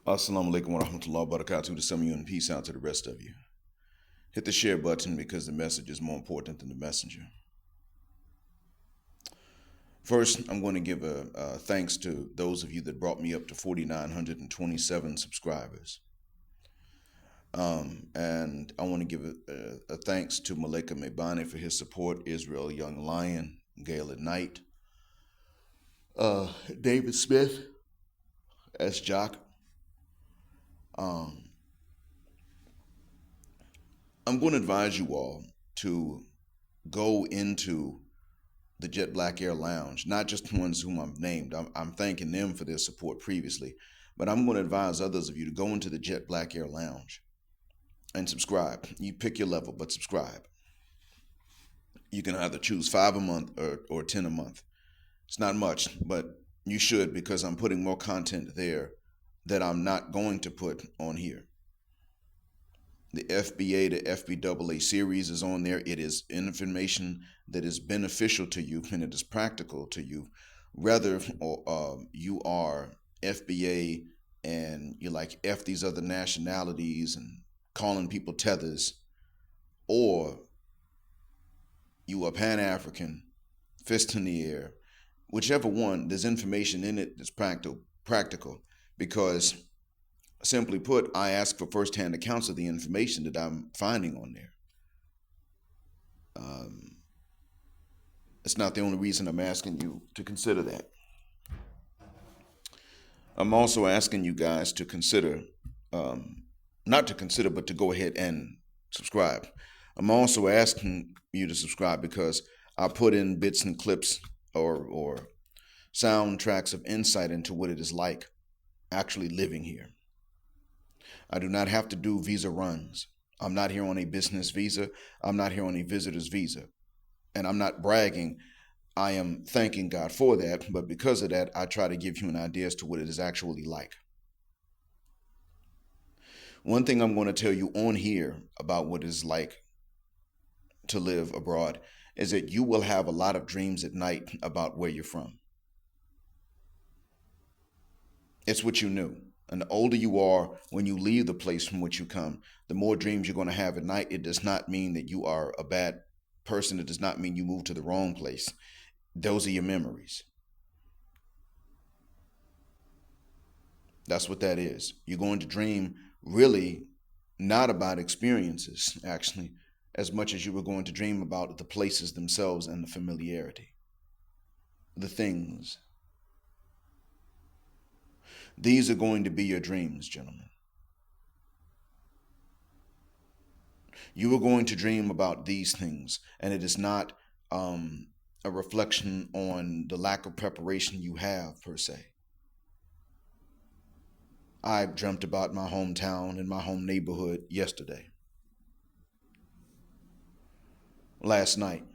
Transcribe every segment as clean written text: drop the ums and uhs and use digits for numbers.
Assalamu alaikum wa rahmatullahi wa barakatuh to some of you and peace out to the rest of you. Hit the share button because the message is more important than the messenger. First, I'm going to give a thanks to those of you that brought me up to 4,927 subscribers. And I want to give a thanks to Malika Mebane for his support, Israel Young Lion, Gail at Night, David Smith, S. Jock. I'm going to advise you all to go into the Jet Black Air Lounge, not just the ones whom I've named. I'm thanking them for their support previously, but I'm going to advise others of you to go into the Jet Black Air Lounge and subscribe. You pick your level, but subscribe. You can either choose 5 a month or 10 a month. It's not much, but you should, because I'm putting more content there that I'm not going to put on here. The FBA to FBAA series is on there. It is information that is beneficial to you and it is practical to you. Whether you are FBA and you're like F these other nationalities and calling people tethers, or you are Pan-African, fist in the air, whichever one, there's information in it that's practical. Because, simply put, I ask for firsthand accounts of the information that I'm finding on there. It's not the only reason I'm asking you to consider that. I'm also asking you guys to consider, not to consider, but to go ahead and subscribe. I'm also asking you to subscribe because I put in bits and clips or soundtracks of insight into what it is like actually living here. I do not have to do visa runs. I'm not here on a business visa. I'm not here on a visitor's visa. And I'm not bragging. I am thanking God for that. But because of that, I try to give you an idea as to what it is actually like. One thing I'm going to tell you on here about what it's like to live abroad is that you will have a lot of dreams at night about where you're from. It's what you knew. And the older you are when you leave the place from which you come, the more dreams you're going to have at night. It does not mean that you are a bad person. It does not mean you moved to the wrong place. Those are your memories. That's what that is. You're going to dream really not about experiences, actually, as much as you were going to dream about the places themselves and the familiarity, the things. These are going to be your dreams, gentlemen. You are going to dream about these things, and it is not a reflection on the lack of preparation you have, per se. I dreamt about my hometown and my home neighborhood yesterday. Last night.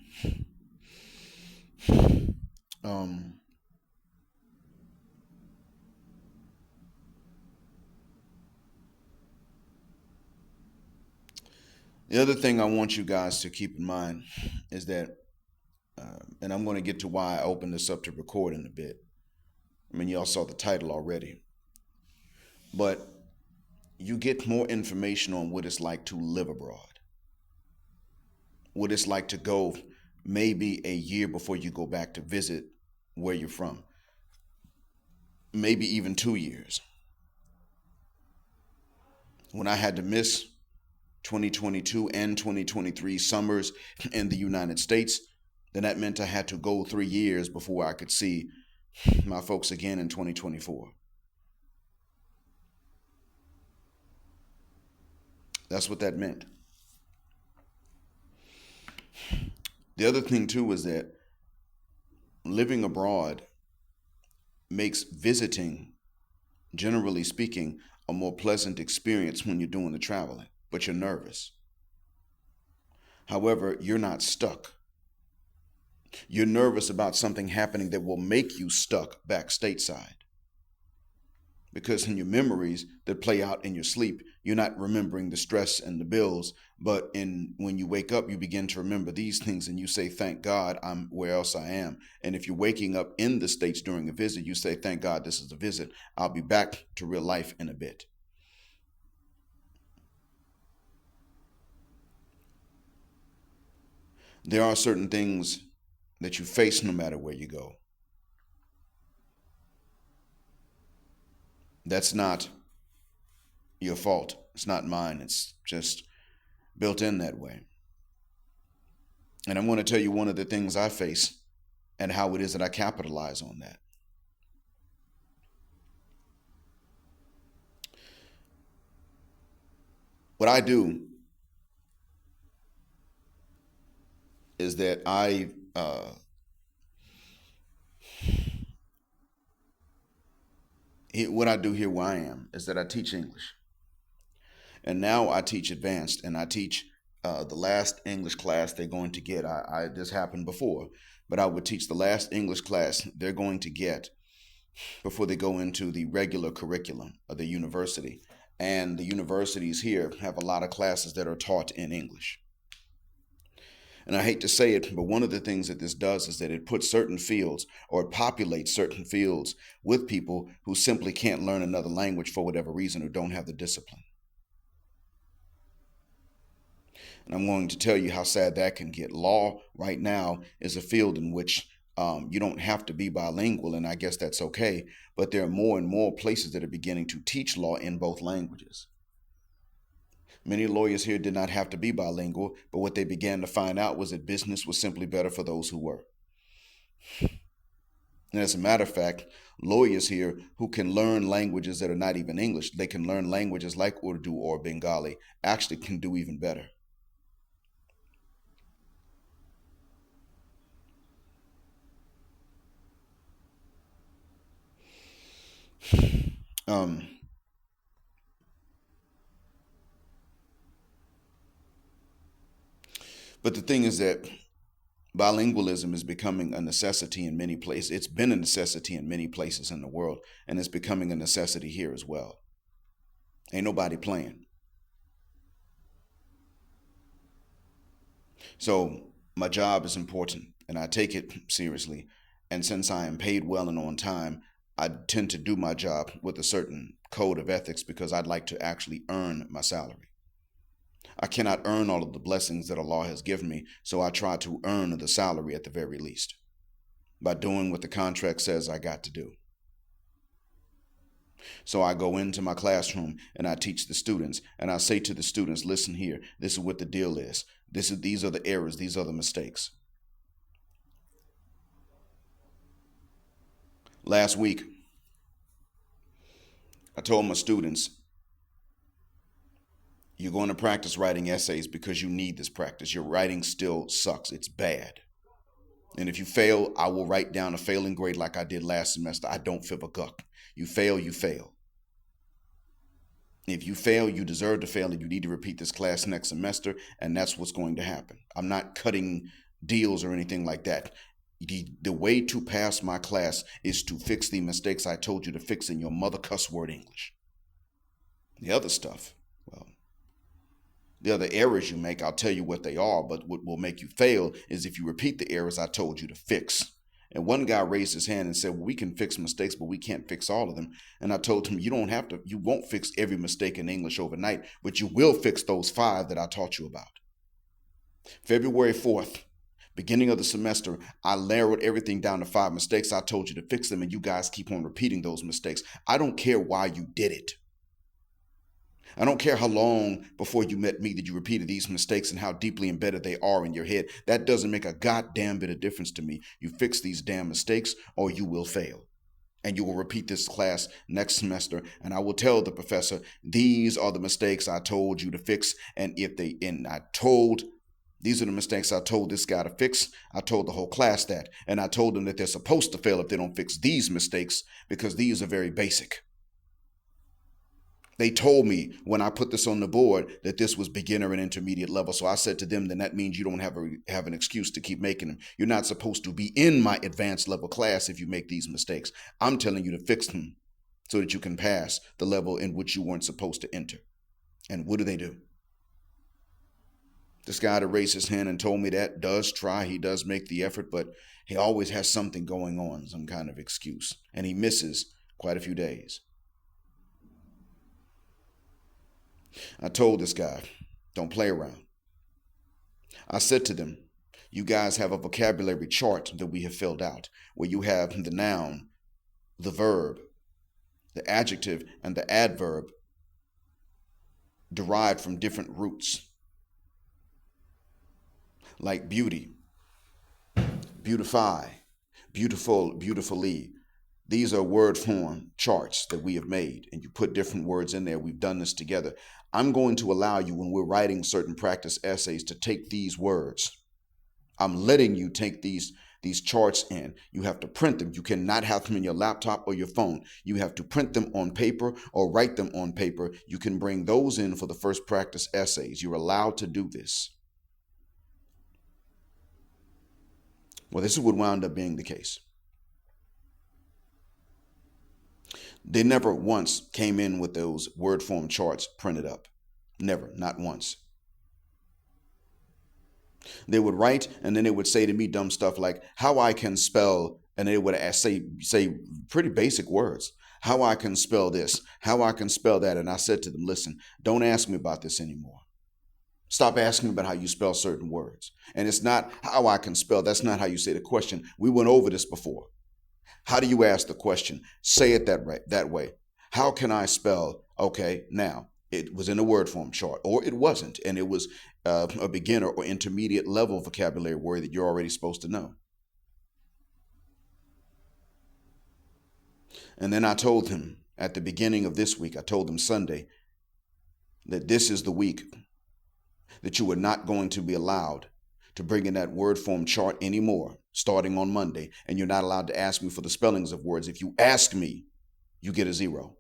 The other thing I want you guys to keep in mind is that, and I'm going to get to why I opened this up to record in a bit. I mean, y'all saw the title already. But you get more information on what it's like to live abroad. What it's like to go maybe a year before you go back to visit where you're from. Maybe even 2 years. When I had to miss 2022 and 2023 summers in the United States, then that meant I had to go 3 years before I could see my folks again in 2024. That's what that meant. The other thing too is that living abroad makes visiting, generally speaking, a more pleasant experience when you're doing the traveling, but you're nervous. However, you're not stuck. You're nervous about something happening that will make you stuck back stateside. because in your memories that play out in your sleep, you're not remembering the stress and the bills, but when you wake up, you begin to remember these things and you say, thank God I'm where else I am. And if you're waking up in the States during a visit, you say, thank God this is a visit. I'll be back to real life in a bit. There are certain things that you face no matter where you go. That's not your fault. It's not mine. It's just built in that way. And I'm going to tell you one of the things I face and how it is that I capitalize on that. What I do is that what I do here where I am is that I teach English. And now I teach advanced, and I teach the last English class they're going to get. This happened before, but I would teach the last English class they're going to get before they go into the regular curriculum of the university. And the universities here have a lot of classes that are taught in English. And I hate to say it, but one of the things that this does is that it puts certain fields, or it populates certain fields with people who simply can't learn another language for whatever reason or don't have the discipline. And I'm going to tell you how sad that can get. Law right now is a field in which you don't have to be bilingual, and I guess that's okay. But there are more and more places that are beginning to teach law in both languages. Many lawyers here did not have to be bilingual, but what they began to find out was that business was simply better for those who were. And as a matter of fact, lawyers here who can learn languages that are not even English, they can learn languages like Urdu or Bengali, actually can do even better. But the thing is that bilingualism is becoming a necessity in many places. It's been a necessity in many places in the world, and it's becoming a necessity here as well. Ain't nobody playing. So my job is important, and I take it seriously. And since I am paid well and on time, I tend to do my job with a certain code of ethics because I'd like to actually earn my salary. I cannot earn all of the blessings that Allah has given me, so I try to earn the salary at the very least by doing what the contract says I got to do. So I go into my classroom and I teach the students, and I say to the students, listen here, this is what the deal is. These are the errors, these are the mistakes. Last week, I told my students, you're going to practice writing essays because you need this practice. Your writing still sucks. It's bad. And if you fail, I will write down a failing grade like I did last semester. I don't give a guck. You fail, you fail. If you fail, you deserve to fail, and you need to repeat this class next semester, and that's what's going to happen. I'm not cutting deals or anything like that. The way to pass my class is to fix the mistakes I told you to fix in your mother cuss word English. The other stuff, well, the other errors you make, I'll tell you what they are, but what will make you fail is if you repeat the errors I told you to fix. And one guy raised his hand and said, well, we can fix mistakes, but we can't fix all of them. And I told him, you won't fix every mistake in English overnight, but you will fix those 5 that I taught you about. February 4th, beginning of the semester, I narrowed everything down to 5 mistakes. I told you to fix them, and you guys keep on repeating those mistakes. I don't care why you did it. I don't care how long before you met me that you repeated these mistakes and how deeply embedded they are in your head. That doesn't make a goddamn bit of difference to me. You fix these damn mistakes or you will fail. And you will repeat this class next semester. And I will tell the professor, these are the mistakes I told you to fix. And these are the mistakes I told this guy to fix. I told the whole class that. And I told them that they're supposed to fail if they don't fix these mistakes because these are very basic. They told me when I put this on the board that this was beginner and intermediate level. So I said to them, then that means you don't have an excuse to keep making them. You're not supposed to be in my advanced level class if you make these mistakes. I'm telling you to fix them. so that you can pass the level in which you weren't supposed to enter. And what do? This guy that raised his hand and told me that does try, he does make the effort, but he always has something going on, some kind of excuse, and he misses quite a few days. I told this guy, don't play around. I said to them, you guys have a vocabulary chart that we have filled out where you have the noun, the verb, the adjective, and the adverb derived from different roots. Like beauty, beautify, beautiful, beautifully. These are word form charts that we have made, and you put different words in there. We've done this together. I'm going to allow you, when we're writing certain practice essays, to take these words. I'm letting you take these charts in. You have to print them. You cannot have them in your laptop or your phone. You have to print them on paper or write them on paper. You can bring those in for the first practice essays. You're allowed to do this. Well, this is what wound up being the case. They never once came in with those word form charts printed up. Never, not once. They would write, and then they would say to me dumb stuff like how I can spell, and they would say pretty basic words. How I can spell this, how I can spell that. And I said to them, listen, don't ask me about this anymore. Stop asking about how you spell certain words. And it's not how I can spell. That's not how you say the question. We went over this before. How do you ask the question? Say it that way. How can I spell? Okay, now it was in a word form chart, or it wasn't, and it was a beginner or intermediate level vocabulary word that you're already supposed to know. And then I told him at the beginning of this week, I told him Sunday, that this is the week that you are not going to be allowed to bring in that word form chart anymore, starting on Monday, and you're not allowed to ask me for the spellings of words. If you ask me, you get a 0.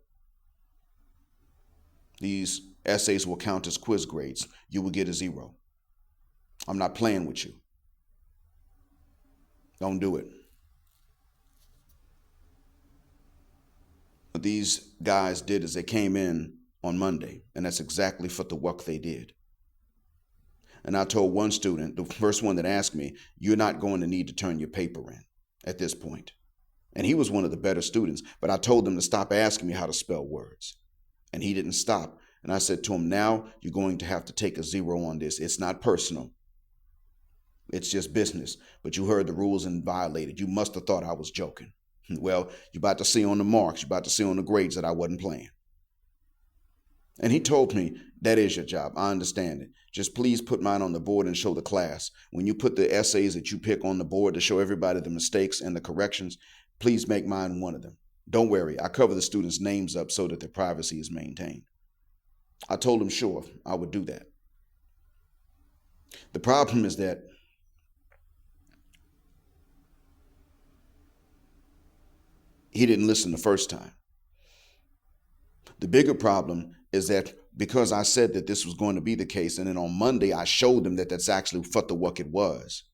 These essays will count as quiz grades. You will get a 0. I'm not playing with you. Don't do it. What these guys did is they came in on Monday, and that's exactly for the work they did. And I told one student, the first one that asked me, you're not going to need to turn your paper in at this point. And he was one of the better students, but I told him to stop asking me how to spell words. And he didn't stop. And I said to him, now you're going to have to take a 0 on this. It's not personal. It's just business. But you heard the rules and violated. You must have thought I was joking. Well, you're about to see on the marks, you're about to see on the grades that I wasn't playing. And he told me, that is your job. I understand it. Just please put mine on the board and show the class. When you put the essays that you pick on the board to show everybody the mistakes and the corrections, please make mine one of them. Don't worry, I cover the students' names up so that their privacy is maintained. I told him, sure, I would do that. The problem is that he didn't listen the first time. The bigger problem is that because I said that this was going to be the case, and then on Monday I showed them that that's actually what the work it was.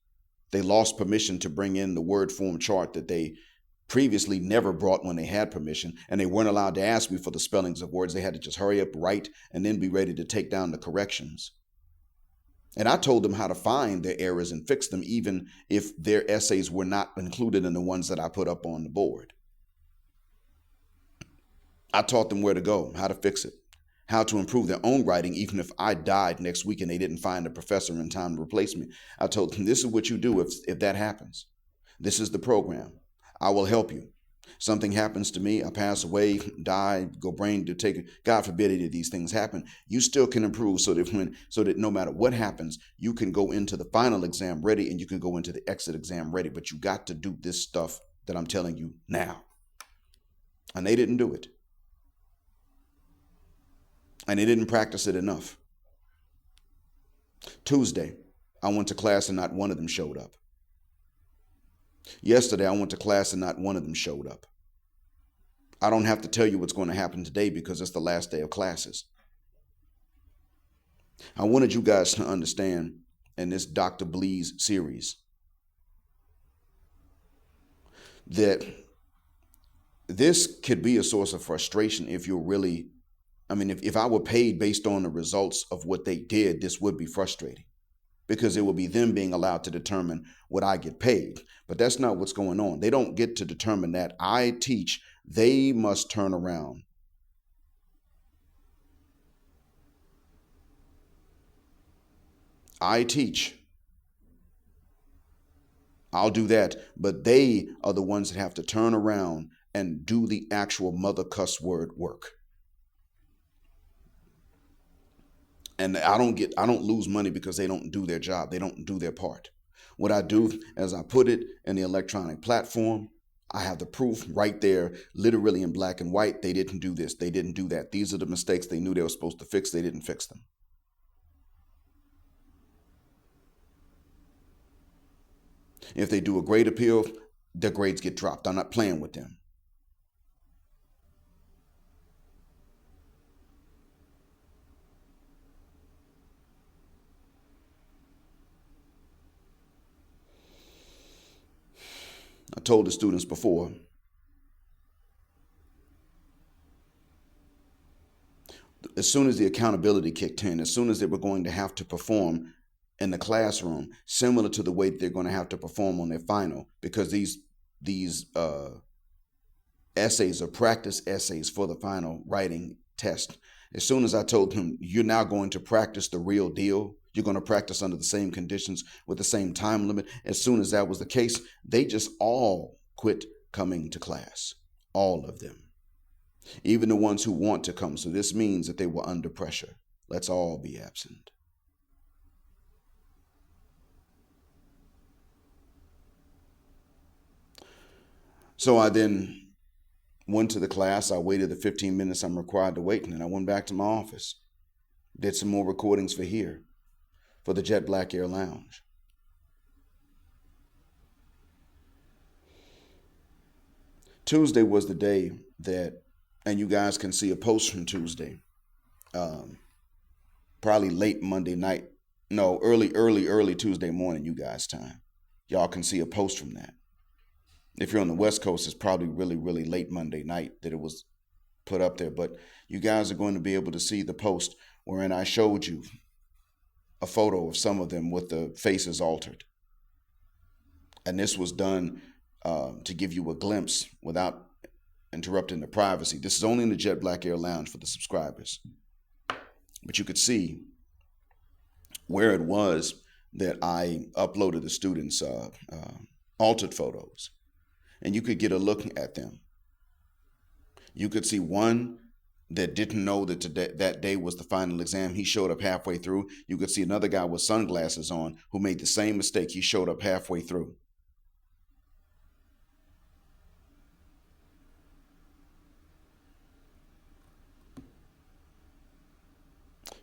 They lost permission to bring in the word form chart that they previously never brought when they had permission, and they weren't allowed to ask me for the spellings of words. They had to just hurry up, write, and then be ready to take down the corrections. And I told them how to find their errors and fix them, even if their essays were not included in the ones that I put up on the board. I taught them where to go, how to fix it, how to improve their own writing, even if I died next week and they didn't find a professor in time to replace me. I told them, this is what you do if that happens. This is the program. I will help you. Something happens to me, I pass away, die, go brain to take, God forbid any of these things happen. You still can improve so that no matter what happens, you can go into the final exam ready and you can go into the exit exam ready. But you got to do this stuff that I'm telling you now. And they didn't do it. And they didn't practice it enough. Tuesday, I went to class and not one of them showed up. Yesterday, I went to class and not one of them showed up. I don't have to tell you what's going to happen today because it's the last day of classes. I wanted you guys to understand in this Dr. Bleeze series that this could be a source of frustration if you're really, I mean, if I were paid based on the results of what they did, this would be frustrating because it will be them being allowed to determine what I get paid. But that's not what's going on. They don't get to determine that. I teach. They must turn around. I teach. I'll do that. But they are the ones that have to turn around and do the actual mother cuss word work. And I don't lose money because they don't do their job. They don't do their part. What I do is I put it in the electronic platform. I have the proof right there, literally in black and white. They didn't do this. They didn't do that. These are the mistakes they knew they were supposed to fix. They didn't fix them. If they do a grade appeal, their grades get dropped. I'm not playing with them. I told the students before, as soon as the accountability kicked in, as soon as they were going to have to perform in the classroom, similar to the way they're going to have to perform on their final, because these essays are practice essays for the final writing test. As soon as I told them, you're now going to practice the real deal, you're going to practice under the same conditions with the same time limit. As soon as that was the case, they just all quit coming to class. All of them. Even the ones who want to come. So this means that they were under pressure. Let's all be absent. So I then went to the class. I waited the 15 minutes I'm required to wait, and then I went back to my office. Did some more recordings for here, for the Jet Black Air Lounge. Tuesday was the day that, and you guys can see a post from Tuesday, probably late Monday night, no, early Tuesday morning, you guys' time. Y'all can see a post from that. If you're on the West Coast, it's probably really late Monday night that it was put up there. But you guys are going to be able to see the post wherein I showed you a photo of some of them with the faces altered. And this was done to give you a glimpse without interrupting the privacy. This is only in the Jet Black Air Lounge for the subscribers. But you could see where it was that I uploaded the students' altered photos. And you could get a look at them. You could see one that didn't know that that day was the final exam. He showed up halfway through. You could see another guy with sunglasses on who made the same mistake. He showed up halfway through.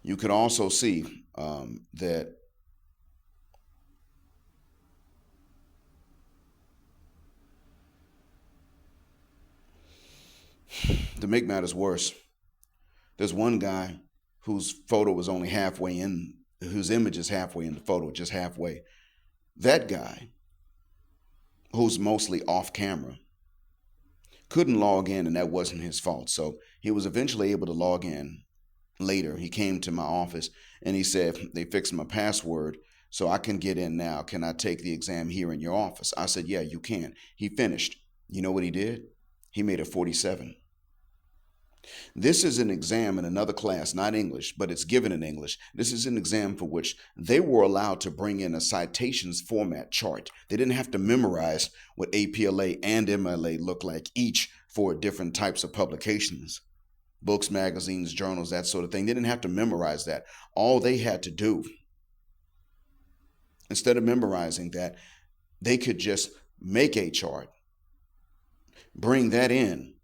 You could also see that to make matters worse, there's one guy whose photo was only halfway in, whose image is halfway in the photo, just halfway. That guy, who's mostly off camera, couldn't log in, and that wasn't his fault. So he was eventually able to log in later. He came to my office and he said, they fixed my password so I can get in now. Can I take the exam here in your office? I said, yeah, you can. He finished. You know what he did? He made a 47. This is an exam in another class, not English, but it's given in English. This is an exam for which they were allowed to bring in a citations format chart. They didn't have to memorize what APLA and MLA look like each for different types of publications. Books, magazines, journals, that sort of thing. They didn't have to memorize that. All they had to do, instead of memorizing that, they could just make a chart, bring that in.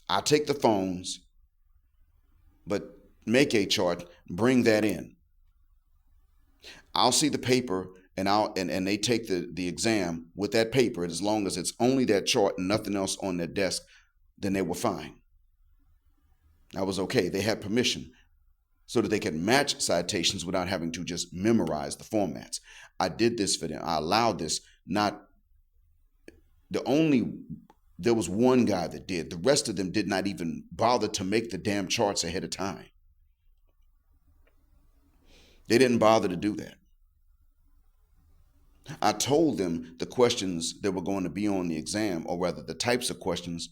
I take the phones, but make a chart, bring that in. I'll see the paper and they take the exam with that paper. As long as it's only that chart and nothing else on their desk, then they were fine. I was okay. They had permission so that they could match citations without having to just memorize the formats. I did this for them. I allowed this. Not the only There was one guy that did. The rest of them did not even bother to make the damn charts ahead of time. They didn't bother to do that. I told them the questions that were going to be on the exam, or rather the types of questions.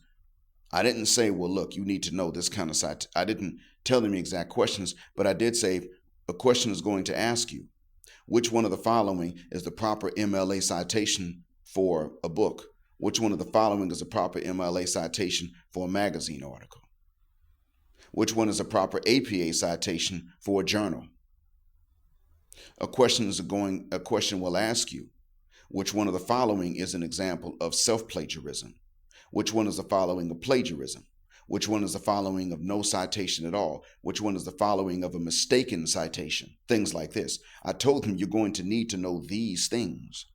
I didn't say, well, look, you need to know this kind of site. I didn't tell them the exact questions, but I did say a question is going to ask you, which one of the following is the proper MLA citation for a book? Which one of the following is a proper MLA citation for a magazine article? Which one is a proper APA citation for a journal? A question will ask you, which one of the following is an example of self-plagiarism? Which one is the following of plagiarism? Which one is the following of no citation at all? Which one is the following of a mistaken citation? Things like this. I told them you're going to need to know these things.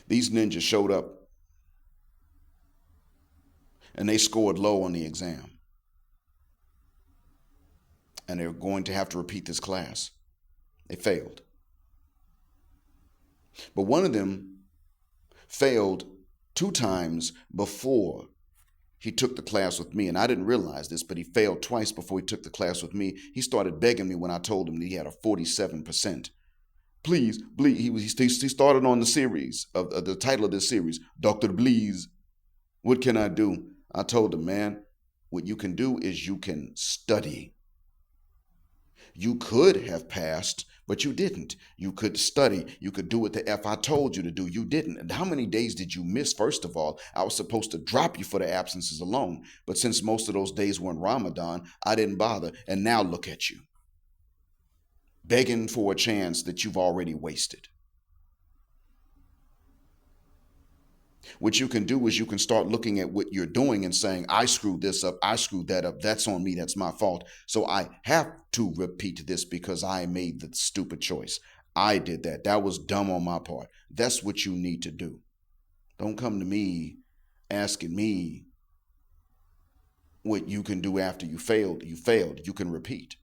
These ninjas showed up and they scored low on the exam. And they're going to have to repeat this class. They failed. But one of them failed 2 times before he took the class with me. And I didn't realize this, but he failed twice before he took the class with me. He started begging me when I told him that he had a 47%. Please, he started on the series, of the title of this series, Dr. Bleeze, what can I do? I told him, man, what you can do is you can study. You could have passed, but you didn't. You could study. You could do what the F I told you to do. You didn't. And how many days did you miss? First of all, I was supposed to drop you for the absences alone. But since most of those days were in Ramadan, I didn't bother. And now look at you, begging for a chance that you've already wasted. What you can do is you can start looking at what you're doing and saying, I screwed this up, I screwed that up, that's on me, that's my fault. So I have to repeat this because I made the stupid choice. I did that. That was dumb on my part. That's what you need to do. Don't come to me asking me what you can do after you failed. You failed. You can repeat.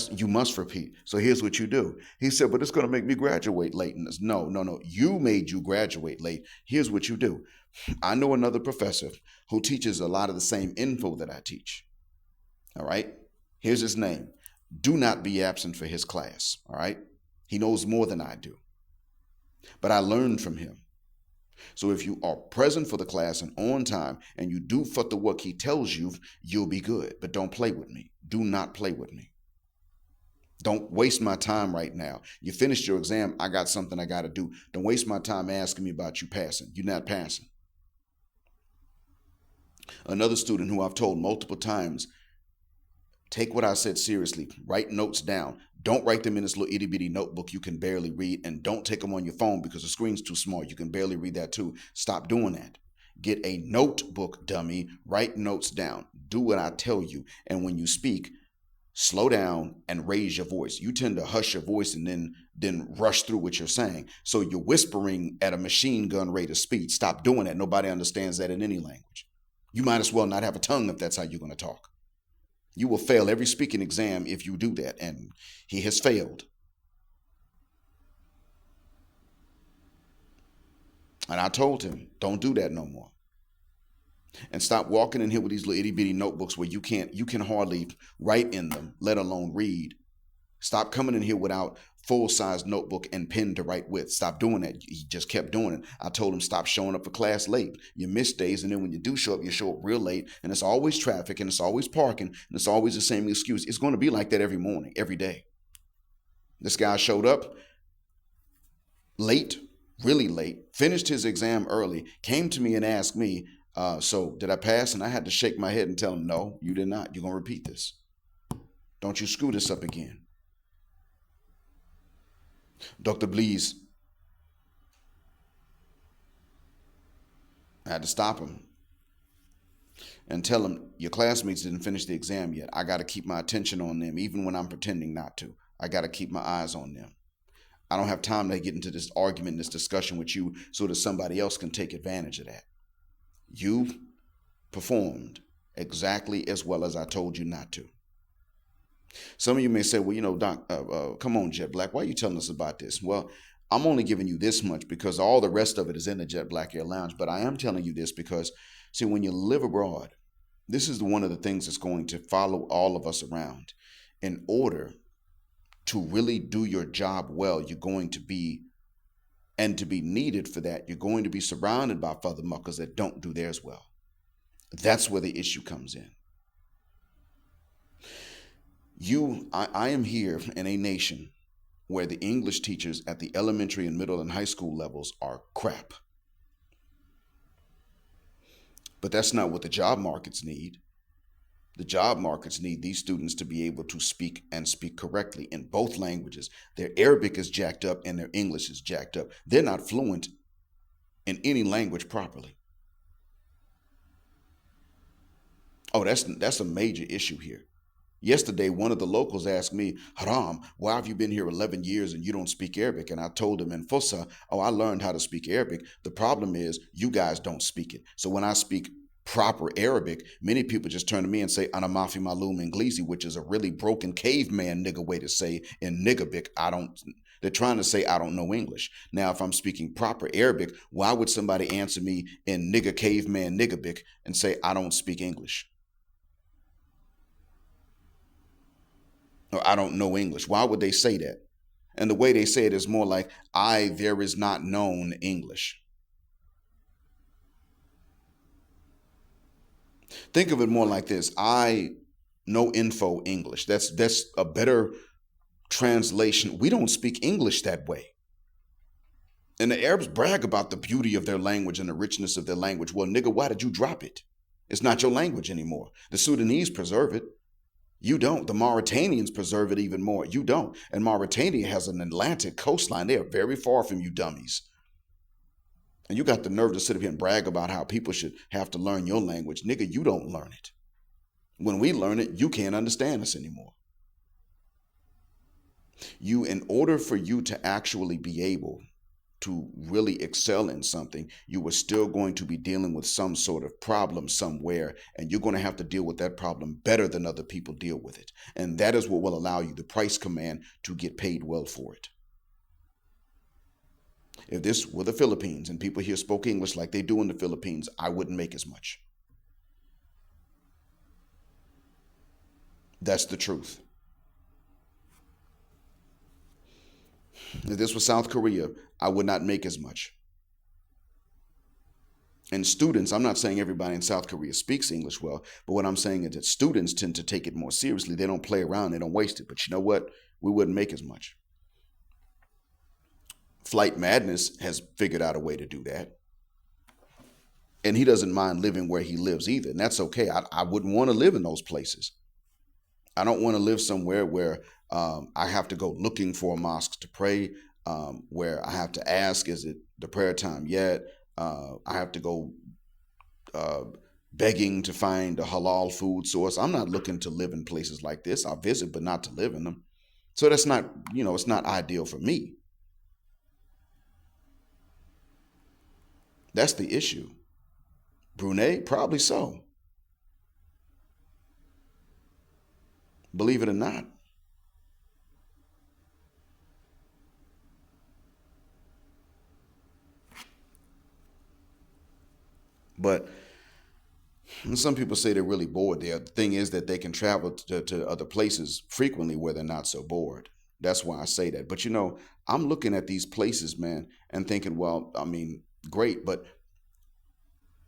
You must repeat. So here's what you do. He said, but it's going to make me graduate late. And no. You made you graduate late. Here's what you do. I know another professor who teaches a lot of the same info that I teach. All right. Here's his name. Do not be absent for his class. All right. He knows more than I do. But I learned from him. So if you are present for the class and on time and you do the work he tells you, you'll be good. But don't play with me. Do not play with me. Don't waste my time right now. You finished your exam. I got something I got to do. Don't waste my time asking me about you passing. You're not passing. Another student who I've told multiple times, take what I said seriously. Write notes down. Don't write them in this little itty bitty notebook you can barely read, and don't take them on your phone because the screen's too small. You can barely read that too. Stop doing that. Get a notebook, dummy. Write notes down. Do what I tell you. And when you speak, slow down and raise your voice. You tend to hush your voice and then rush through what you're saying. So you're whispering at a machine gun rate of speed. Stop doing that. Nobody understands that in any language. You might as well not have a tongue if that's how you're going to talk. You will fail every speaking exam if you do that, and he has failed. And I told him, don't do that no more. And stop walking in here with these little itty bitty notebooks where you can hardly write in them, let alone read. Stop coming in here without full-size notebook and pen to write with. Stop doing that. He just kept doing it. I told him stop showing up for class late. You miss days, and then when you do show up, you show up real late, and it's always traffic, and it's always parking, and it's always the same excuse. It's going to be like that every morning, every day. This guy showed up late, really late, finished his exam early, came to me and asked me, so did I pass? And I had to shake my head and tell him, no, you did not. You're going to repeat this. Don't you screw this up again. Dr. Bleeze, I had to stop him and tell him, your classmates didn't finish the exam yet. I got to keep my attention on them, even when I'm pretending not to. I got to keep my eyes on them. I don't have time to get into this argument, this discussion with you so that somebody else can take advantage of that. You performed exactly as well as I told you not to. Some of you may say, well, Doc, come on, Jet Black, why are you telling us about this? Well, I'm only giving you this much because all the rest of it is in the Jet Black Air Lounge. But I am telling you this because, see, when you live abroad, this is one of the things that's going to follow all of us around. In order to really do your job well, you're going to be, and to be needed for that, you're going to be surrounded by father muckers that don't do theirs well. That's where the issue comes in. I am here in a nation where the English teachers at the elementary and middle and high school levels are crap. But that's not what the job markets need. The job markets need these students to be able to speak and speak correctly in both languages. Their Arabic is jacked up and their English is jacked up. They're not fluent in any language properly. Oh, that's a major issue here. Yesterday, one of the locals asked me, Haram, why have you been here 11 years and you don't speak Arabic? And I told him in Fossa, oh, I learned how to speak Arabic. The problem is you guys don't speak it. So when I speak proper Arabic, many people just turn to me and say, Ana mafi malum Inglesi, which is a really broken caveman nigga way to say in niggabic, they're trying to say I don't know English. Now, if I'm speaking proper Arabic, why would somebody answer me in nigga caveman niggabic and say I don't speak English? Or I don't know English. Why would they say that? And the way they say it is more like, there is not known English. Think of it more like this. I know info English. That's a better translation. We don't speak English that way. And the Arabs brag about the beauty of their language and the richness of their language. Well, nigga, why did you drop it? It's not your language anymore. The Sudanese preserve it. You don't. The Mauritanians preserve it even more. You don't. And Mauritania has an Atlantic coastline. They are very far from you dummies. And you got the nerve to sit up here and brag about how people should have to learn your language. Nigga, you don't learn it. When we learn it, you can't understand us anymore. In order for you to actually be able to really excel in something, you are still going to be dealing with some sort of problem somewhere, and you're going to have to deal with that problem better than other people deal with it. And that is what will allow you the price command to get paid well for it. If this were the Philippines and people here spoke English like they do in the Philippines, I wouldn't make as much. That's the truth. If this was South Korea, I would not make as much. And students, I'm not saying everybody in South Korea speaks English well, but what I'm saying is that students tend to take it more seriously. They don't play around, they don't waste it. But you know what? We wouldn't make as much. Flight Madness has figured out a way to do that. And he doesn't mind living where he lives either. And that's okay. I wouldn't want to live in those places. I don't want to live somewhere where I have to go looking for a mosque to pray, where I have to ask, is it the prayer time yet? I have to go begging to find a halal food source. I'm not looking to live in places like this. I'll visit, but not to live in them. So that's not, it's not ideal for me. That's the issue. Brunei, probably so. Believe it or not. But some people say they're really bored there. The thing is that they can travel to other places frequently where they're not so bored. That's why I say that. But I'm looking at these places, man, and thinking, well, I mean, great, but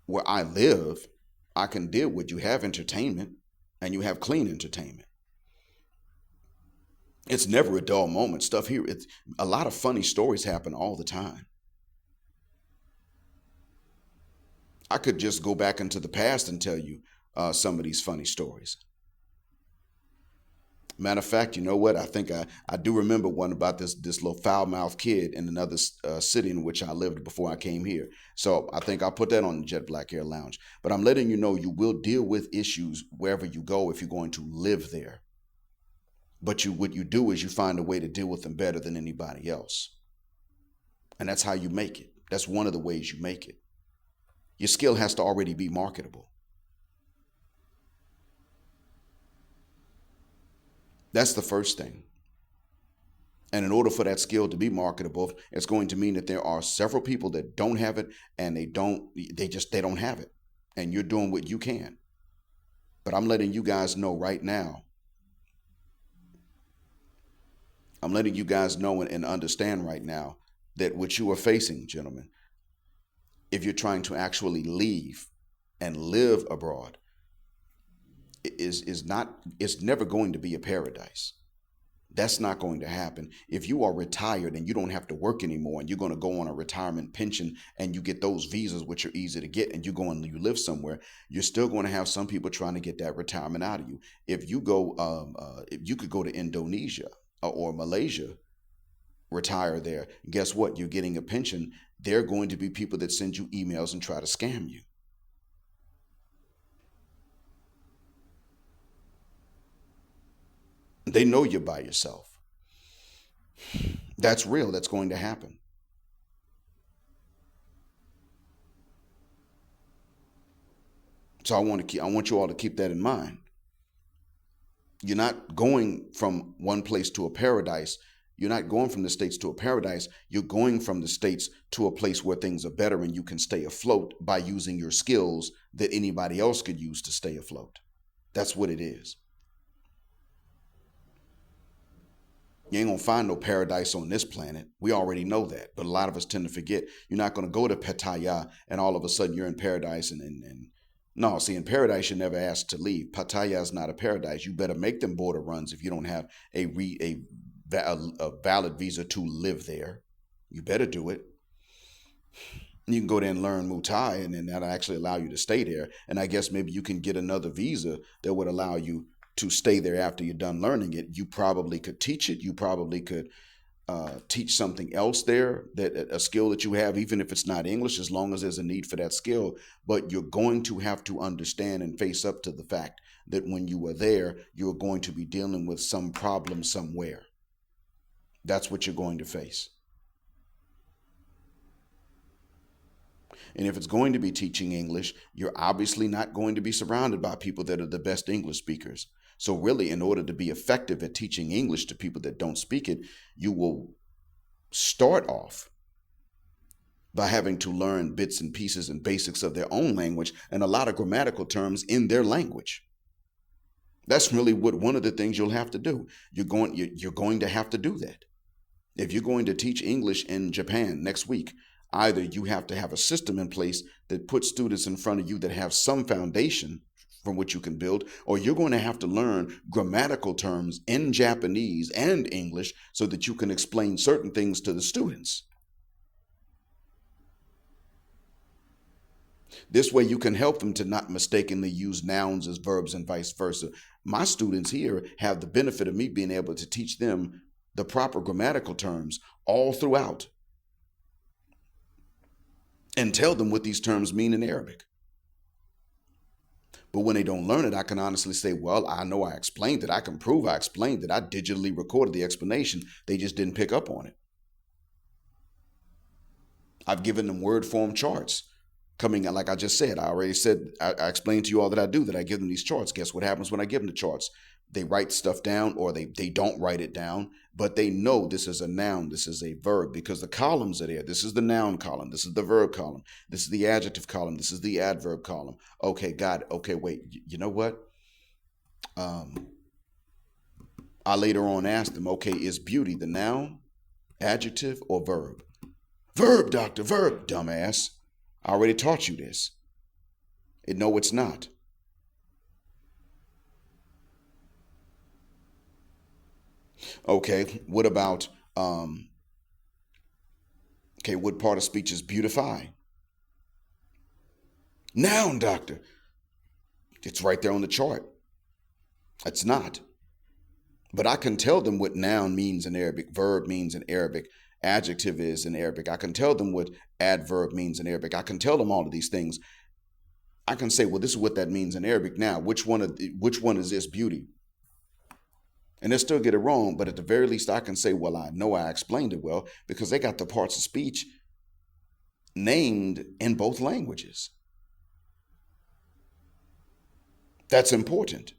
where I live, I can deal with, you have entertainment and you have clean entertainment. It's never a dull moment. Stuff here, it's a lot of funny stories happen all the time. I could just go back into the past and tell you some of these funny stories. Matter of fact, you know what? I think I do remember one about this little foul-mouthed kid in another city in which I lived before I came here. So I think I'll put that on the Jet Black Air Lounge. But I'm letting you know you will deal with issues wherever you go if you're going to live there. But what you do is you find a way to deal with them better than anybody else. And that's how you make it. That's one of the ways you make it. Your skill has to already be marketable. That's the first thing. And in order for that skill to be marketable, it's going to mean that there are several people that don't have it, and they don't have it. And you're doing what you can. But I'm letting you guys know right now. I'm letting you guys know and understand right now that what you are facing, gentlemen, if you're trying to actually leave and live abroad, it's never going to be a paradise. That's not going to happen. If you are retired and you don't have to work anymore, and you're going to go on a retirement pension, and you get those visas, which are easy to get, and you go and you live somewhere, you're still going to have some people trying to get that retirement out of you. If you could go to Indonesia or Malaysia, retire there, guess what? You're getting a pension. There are going to be people that send you emails and try to scam you. They know you're by yourself. That's real. That's going to happen. So I want you all to keep that in mind. You're not going from one place to a paradise. You're not going from the States to a paradise. You're going from the States to a place where things are better, and you can stay afloat by using your skills that anybody else could use to stay afloat. That's what it is. You ain't gonna find no paradise on this planet. We already know that, but a lot of us tend to forget. You're not gonna go to Pattaya and all of a sudden you're in paradise. And no, see, in paradise you're never asked to leave. Pattaya is not a paradise. You better make them border runs if you don't have a valid visa to live there. You better do it. You can go there and learn Muay Thai, and then that'll actually allow you to stay there. And I guess maybe you can get another visa that would allow you to stay there after you're done learning it. You probably could teach it. You probably could teach something else there, that a skill that you have, even if it's not English, as long as there's a need for that skill. But you're going to have to understand and face up to the fact that when you are there, you're going to be dealing with some problem somewhere. That's what you're going to face. And if it's going to be teaching English, you're obviously not going to be surrounded by people that are the best English speakers. So really, in order to be effective at teaching English to people that don't speak it, you will start off by having to learn bits and pieces and basics of their own language and a lot of grammatical terms in their language. That's really one of the things you'll have to do. You're going to have to do that. If you're going to teach English in Japan next week, either you have to have a system in place that puts students in front of you that have some foundation from which you can build, or you're going to have to learn grammatical terms in Japanese and English so that you can explain certain things to the students. This way you can help them to not mistakenly use nouns as verbs and vice versa. My students here have the benefit of me being able to teach them the proper grammatical terms all throughout and tell them what these terms mean in Arabic. But when they don't learn it, I can honestly say, well, I know I explained it. I can prove I explained it. I digitally recorded the explanation. They just didn't pick up on it. I've given them word form charts coming, like I just said. I explained to you all that I give them these charts. Guess what happens when I give them the charts? They write stuff down, or they don't write it down, but they know this is a noun, this is a verb, because the columns are there. This is the noun column, this is the verb column, this is the adjective column, this is the adverb column. Okay, got it. Okay, wait, you know what? I later on asked them, okay, is beauty the noun, adjective, or verb? Verb, doctor, verb, dumbass. I already taught you this. No, it's not. Okay, what about, what part of speech is beautify? Noun, doctor. It's right there on the chart. It's not. But I can tell them what noun means in Arabic, verb means in Arabic, adjective is in Arabic. I can tell them what adverb means in Arabic. I can tell them all of these things. I can say, well, this is what that means in Arabic now. Which one is this, beauty? And they'll still get it wrong, but at the very least I can say, well, I know I explained it well, because they got the parts of speech named in both languages. That's important.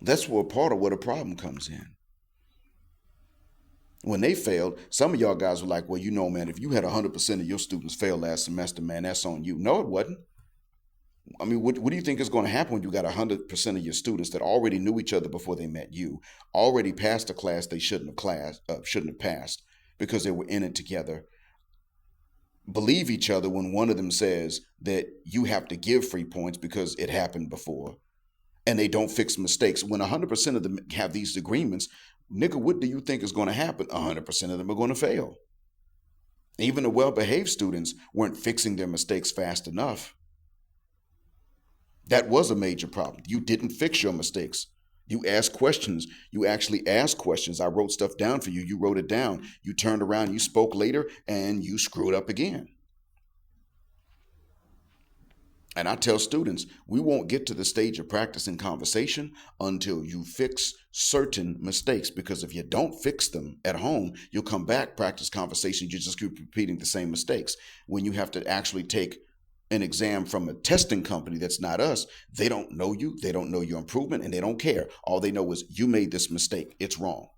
That's where part of where the problem comes in. When they failed, some of y'all guys were like, well, man, if you had 100% of your students fail last semester, man, that's on you. No, it wasn't. I mean, what do you think is going to happen when you got 100% of your students that already knew each other before they met you, already passed a class they shouldn't have passed because they were in it together, believe each other when one of them says that you have to give free points because it happened before, and they don't fix mistakes. When 100% of them have these agreements, nigga, what do you think is going to happen? 100% of them are going to fail. Even the well-behaved students weren't fixing their mistakes fast enough. That was a major problem. You didn't fix your mistakes. You asked questions. You actually asked questions. I wrote stuff down for you. You wrote it down. You turned around, you spoke later, and you screwed up again. And I tell students, we won't get to the stage of practicing conversation until you fix certain mistakes. Because if you don't fix them at home, you'll come back, practice conversation, you just keep repeating the same mistakes. When you have to actually take an exam from a testing company that's not us, they don't know you, they don't know your improvement, and they don't care. All they know is you made this mistake, it's wrong.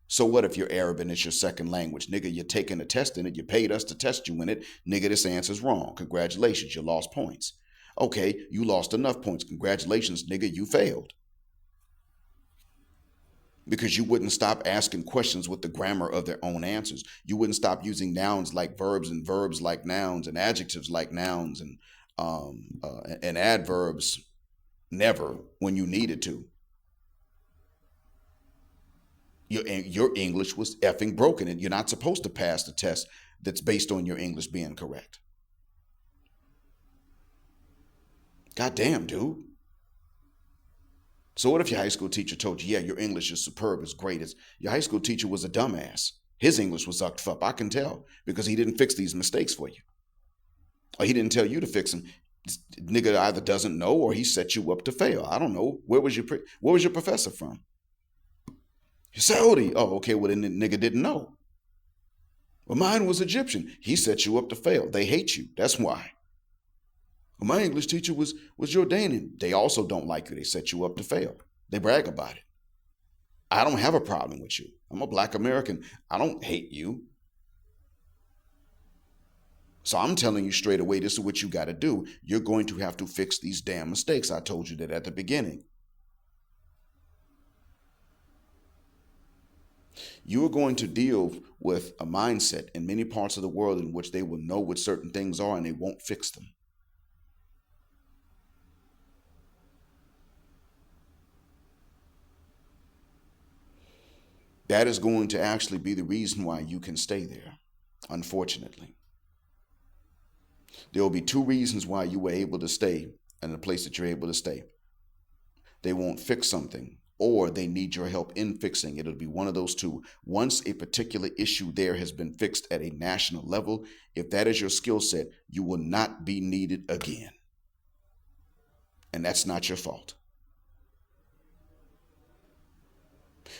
So what if you're Arab and it's your second language? Nigga, you're taking a test in it, you paid us to test you in it. Nigga, this answer's wrong. Congratulations, you lost points. Okay, you lost enough points. Congratulations, nigga, you failed. Because you wouldn't stop asking questions with the grammar of their own answers. You wouldn't stop using nouns like verbs and verbs like nouns and adjectives like nouns and adverbs never when you needed to. Your English was effing broken, and you're not supposed to pass the test that's based on your English being correct. God damn, dude. So what if your high school teacher told you, yeah, your English is superb, it's great. Your high school teacher was a dumbass. His English was zucked up, I can tell, because he didn't fix these mistakes for you. Or he didn't tell you to fix them. This nigga either doesn't know or he set you up to fail. I don't know. Where was your professor from? Saudi. Oh, okay, well, then the nigga didn't know. Well, mine was Egyptian. He set you up to fail. They hate you. That's why. Well, my English teacher was Jordanian. They also don't like you. They set you up to fail. They brag about it. I don't have a problem with you. I'm a Black American. I don't hate you. So I'm telling you straight away, this is what you got to do. You're going to have to fix these damn mistakes. I told you that at the beginning. You are going to deal with a mindset in many parts of the world in which they will know what certain things are and they won't fix them. That is going to actually be the reason why you can stay there, unfortunately. There will be two reasons why you were able to stay in the place that you're able to stay. They won't fix something, or they need your help in fixing it. It'll be one of those two. Once a particular issue there has been fixed at a national level, if that is your skill set, you will not be needed again. And that's not your fault.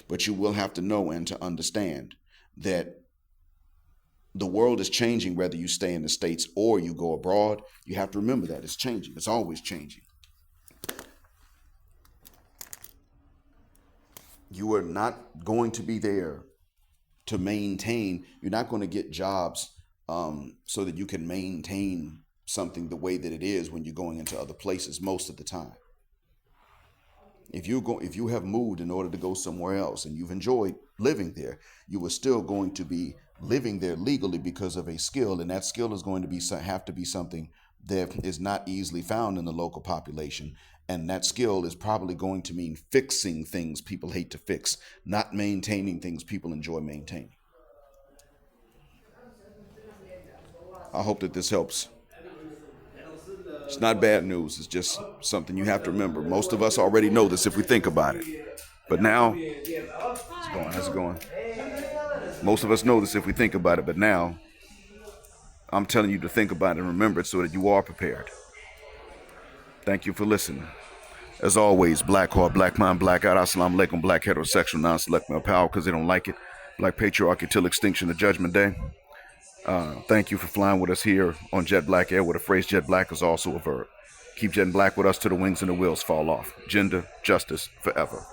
But you will have to know and to understand that the world is changing whether you stay in the States or you go abroad. You have to remember that it's changing. It's always changing. You are not going to be there to maintain. You're not going to get jobs so that you can maintain something the way that it is when you're going into other places most of the time. If you have moved in order to go somewhere else and you've enjoyed living there, you are still going to be living there legally because of a skill, and that skill is going to have to be something that is not easily found in the local population. And that skill is probably going to mean fixing things people hate to fix, not maintaining things people enjoy maintaining. I hope that this helps. It's not bad news. It's just something you have to remember. Most of us already know this if we think about it. But now, how's it going? Most of us know this if we think about it, but now I'm telling you to think about it and remember it so that you are prepared. Thank you for listening. As always, Black Heart, Black Mind, Black Out, Assalamu Alaikum, Black Heterosexual, Non-Select Male Power because they don't like it. Black Patriarchy till extinction of Judgment Day. Thank you for flying with us here on Jet Black Air, where the phrase Jet Black is also a verb. Keep Jet and Black with us till the wings and the wheels fall off. Gender, justice, forever.